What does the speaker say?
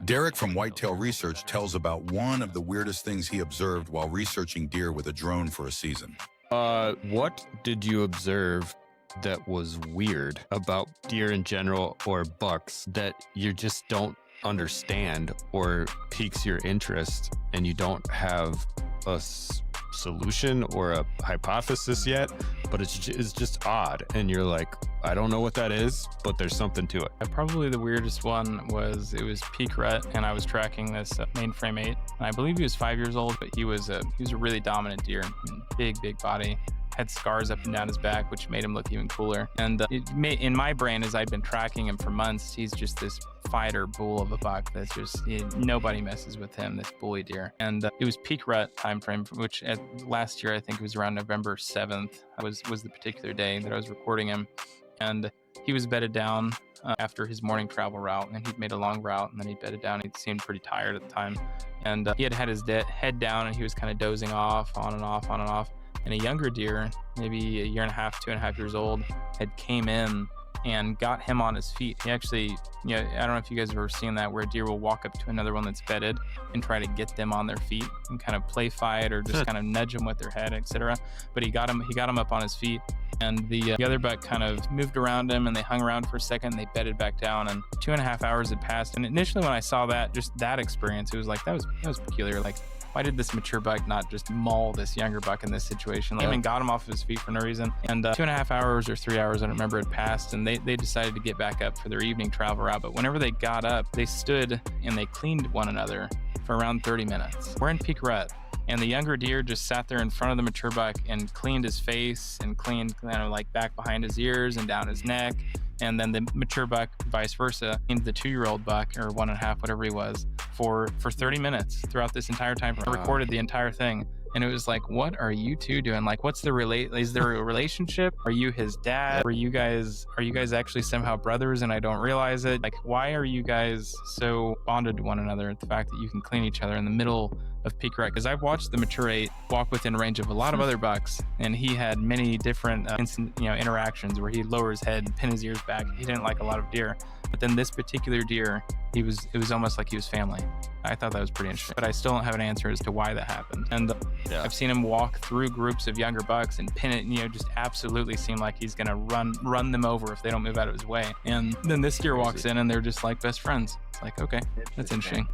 Derek from Whitetail Research tells about one of the weirdest things he observed while researching deer with a drone for a season. What did you observe that was weird about deer in general or bucks that you just don't understand or piques your interest and you don't have a solution or a hypothesis yet, but it's just odd and you're like, I don't know what that is, but there's something to it? Probably the weirdest one was, it was peak rut, and I was tracking this mainframe 8, and I believe he was 5 years old, but he was a really dominant deer, big body, had scars up and down his back, which made him look even cooler. And in my brain, as I'd been tracking him for months, he's just this fighter bull of a buck that's just, nobody messes with him, this bully deer. And it was peak rut time frame, which last year, I think it was around November 7th, was the particular day that I was recording him. And he was bedded down after his morning travel route, and he'd made a long route, and then he bedded down. He seemed pretty tired at the time. And he had his head down, and he was kind of dozing off, on and off, on and off. And a younger deer, maybe a year and a half, 2.5 years old, had came in and got him on his feet. He actually, I don't know if you guys have ever seen that, where a deer will walk up to another one that's bedded and try to get them on their feet and kind of play fight or just kind of nudge them with their head, etc. But he got him up on his feet, and the other buck kind of moved around him, and they hung around for a second, and they bedded back down, and 2.5 hours had passed. And initially when I saw that, just that experience, it was like, that was peculiar. Like, why did this mature buck not just maul this younger buck in this situation? Like, and got him off his feet for no reason. And 2.5 hours or 3 hours, I don't remember, had passed, and they decided to get back up for their evening travel route. But whenever they got up, they stood and they cleaned one another for around 30 minutes. We're in peak rut, and the younger deer just sat there in front of the mature buck and cleaned his face and cleaned kind of like back behind his ears and down his neck. And then the mature buck, vice versa, cleaned the 2-year-old buck, or 1.5, whatever he was, for 30 minutes throughout this entire time. I recorded the entire thing. And it was like, what are you two doing? Like, what's the is there a relationship? Are you his dad? Are you guys actually somehow brothers and I don't realize it? Like, why are you guys so bonded to one another? The fact that you can clean each other in the middle of peak rut. Because I've watched the mature 8 walk within range of a lot of other bucks, and he had many different interactions where he'd lower his head and pin his ears back. He didn't like a lot of deer. But then this particular deer, it was almost like he was family. I thought that was pretty interesting, but I still don't have an answer as to why that happened. And I've seen him walk through groups of younger bucks and pin it, just absolutely seem like he's gonna run them over if they don't move out of his way. And then this deer walks in and they're just like best friends. It's like, okay, that's interesting.